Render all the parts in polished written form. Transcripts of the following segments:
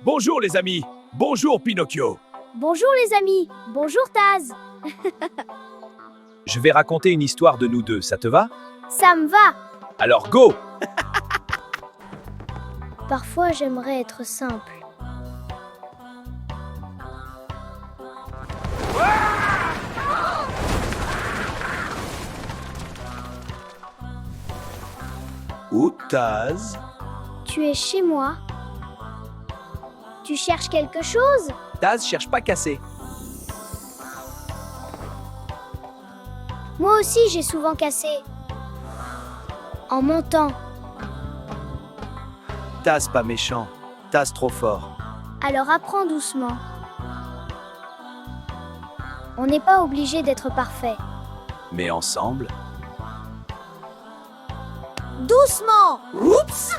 Bonjour les amis. Bonjour Pinocchio. Bonjour les amis. Bonjour Taz. Je vais raconter une histoire de nous deux, ça te va? Ça me va. Alors go! Parfois j'aimerais être simple. Où Taz? Tu es chez moi. Tu cherches quelque chose? Taz cherche pas cassé. Moi aussi j'ai souvent cassé. En montant. Taz pas méchant. Taz trop fort. Alors apprends doucement. On n'est pas obligé d'être parfait. Mais ensemble? Doucement! Oups!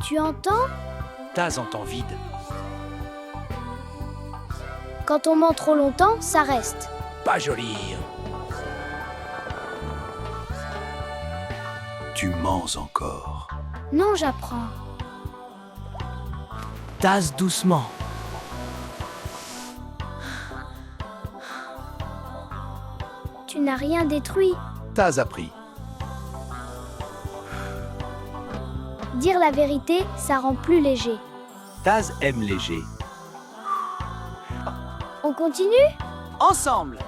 Tu entends? Taz entend vide. Quand on ment trop longtemps, ça reste. Pas joli. Tu mens encore. Non, j'apprends. Taz doucement. Tu n'as rien détruit. Taz a pris. Dire la vérité, ça rend plus léger. Taz aime léger. On continue? Ensemble!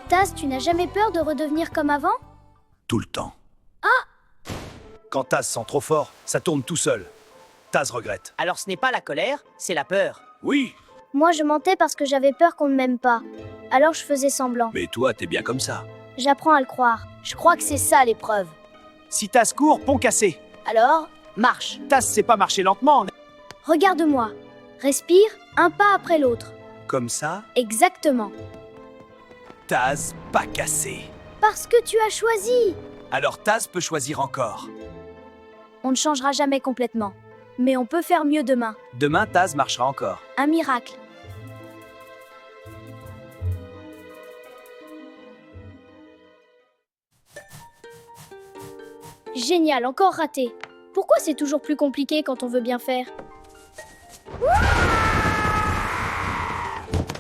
Taz, tu n'as jamais peur de redevenir comme avant? Tout le temps. Quand Taz sent trop fort, ça tourne tout seul. Taz regrette. Alors ce n'est pas la colère, c'est la peur. Oui, Moi, je mentais parce que j'avais peur qu'on ne m'aime pas. Alors je faisais semblant. mais toi, t'es bien comme ça. J'apprends à le croire. Je crois que c'est ça l'épreuve. Si Taz court, pont cassé. Alors, marche. Taz sait pas marcher lentement. Regarde-moi. Respire, un pas après l'autre. Comme ça, Exactement. Taz pas cassé. Parce que tu as choisi. Alors Taz peut choisir encore. On ne changera jamais complètement. Mais on peut faire mieux demain. Demain, Taz marchera encore. Un miracle. Génial, encore raté. Pourquoi c'est toujours plus compliqué quand on veut bien faire?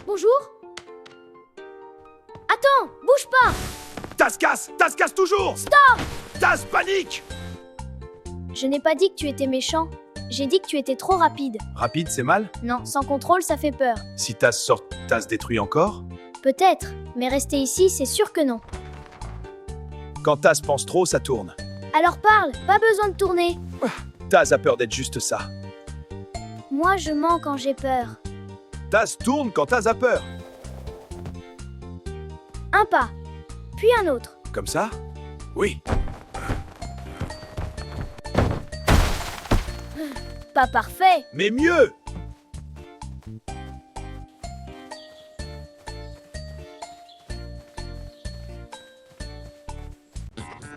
Bonjour? Attends, bouge pas! Taz casse toujours. Stop! Taz panique. Je n'ai pas dit que tu étais méchant. J'ai dit que tu étais trop rapide. Rapide, c'est mal? Non, sans contrôle, ça fait peur. Si Taz sort, Taz détruit encore? Peut-être, mais rester ici, c'est sûr que non. Quand Taz pense trop, ça tourne. Alors parle, pas besoin de tourner. Taz a peur d'être juste ça. Moi, je mens quand j'ai peur. Taz tourne quand Taz a peur. Un pas, puis un autre. Comme ça? Oui. Pas parfait. Mais mieux!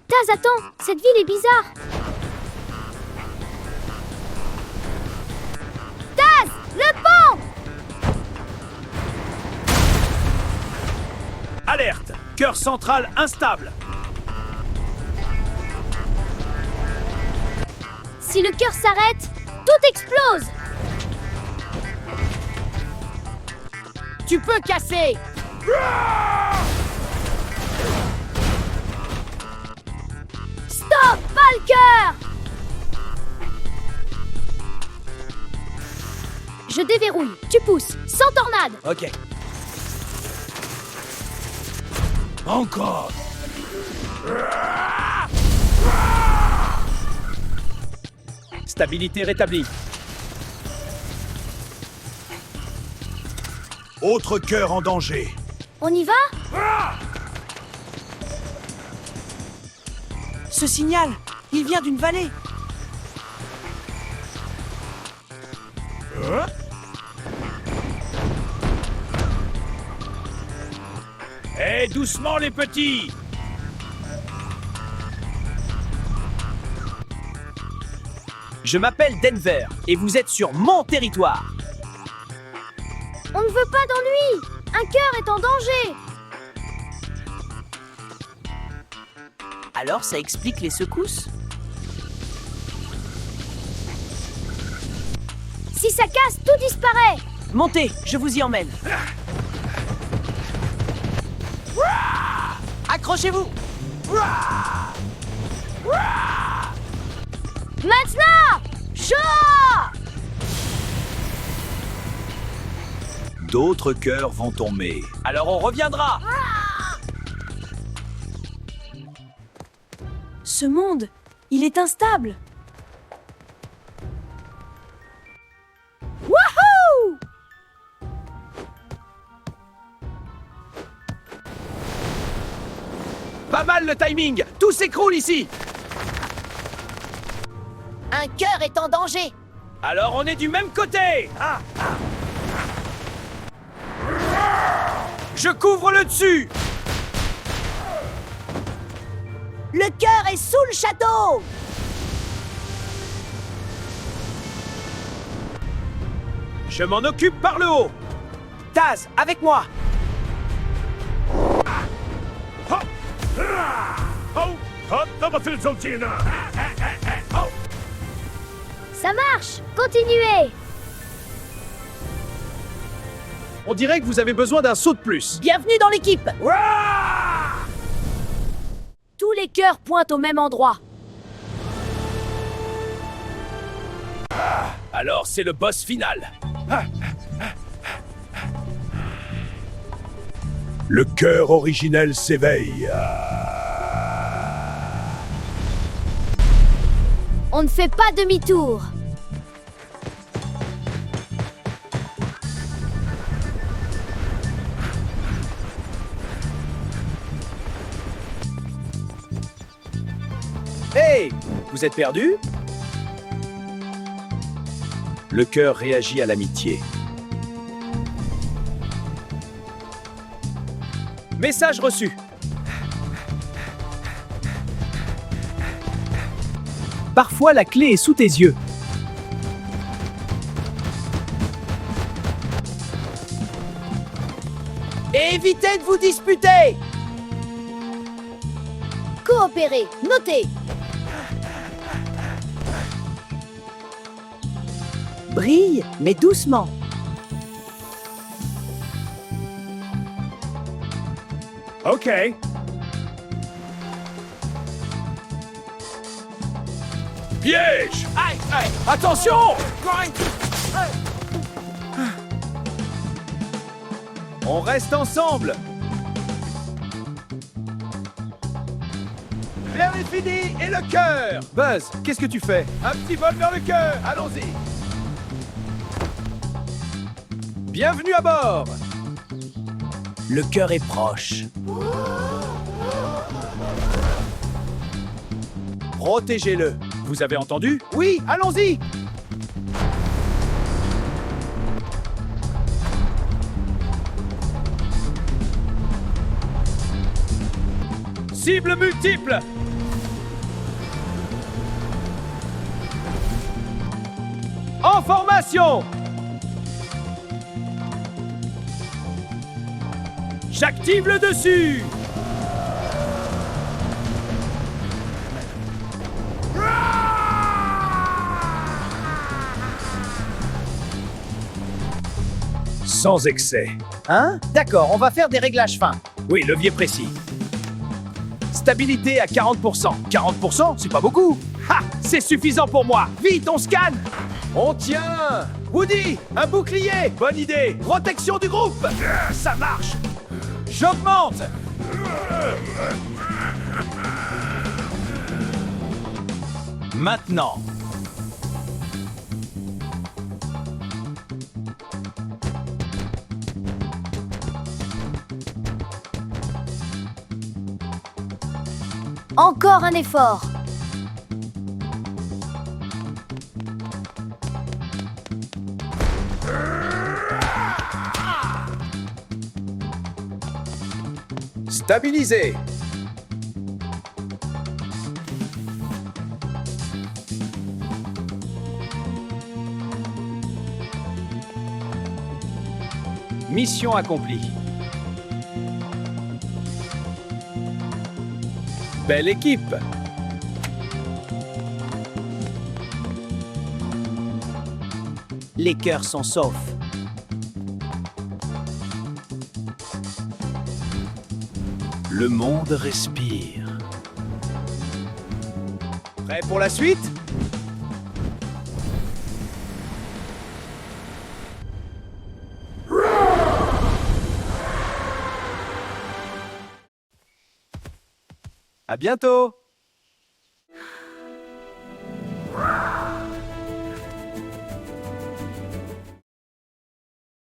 Taz, attends, cette ville est bizarre. Taz, le pont! Alerte! Cœur central instable. Si le cœur s'arrête, tout explose. Tu peux casser. Stop, pas le cœur. Je déverrouille, tu pousses, sans tornade. Ok. Encore. Stabilité rétablie. Autre cœur en danger. On y va? Ce signal, il vient d'une vallée. Eh, doucement les petits! Je m'appelle Denver et vous êtes sur mon territoire. On ne veut pas d'ennui. Un cœur est en danger. Alors ça explique les secousses? Si ça casse, tout disparaît. Montez, je vous y emmène. Accrochez-vous. Maintenant, chaud. D'autres cœurs vont tomber. Alors on reviendra. Ce monde, il est instable. Wouhou! Pas mal le timing. Tout s'écroule ici. Un cœur est en danger. Alors on est du même côté. Je couvre le dessus. Le cœur est sous le château. Je m'en occupe par le haut. Taz, avec moi. Ça marche. Continuez. On dirait que vous avez besoin d'un saut de plus. Bienvenue dans l'équipe. Tous les cœurs pointent au même endroit. Alors c'est le boss final. Le cœur originel s'éveille. On ne fait pas demi-tour. Hey, vous êtes perdu? Le cœur réagit à l'amitié. Message reçu. Parfois la clé est sous tes yeux. Évitez de vous disputer. Coopérez, notez. Brille, mais doucement. Ok. Piège! Aïe, aïe, attention! On reste ensemble. Vers l'infini et le cœur. Buzz, qu'est-ce que tu fais? Un petit vol vers le cœur, allons-y. Bienvenue à bord. Le cœur est proche. Protégez-le. Vous avez entendu? Oui, allons-y. Cible multiple. En formation. J'active le dessus. Sans excès. Hein? D'accord, on va faire des réglages fins. Oui, levier précis. Stabilité à 40%. 40%, c'est pas beaucoup. Ha! C'est suffisant pour moi. Vite, on scanne. On tient. Woody, un bouclier. Bonne idée. Protection du groupe. Ça marche. J'augmente. Maintenant. Encore un effort. Stabilisé. Mission accomplie. Belle équipe. Les cœurs sont saufs. Le monde respire. Prêt pour la suite? À bientôt!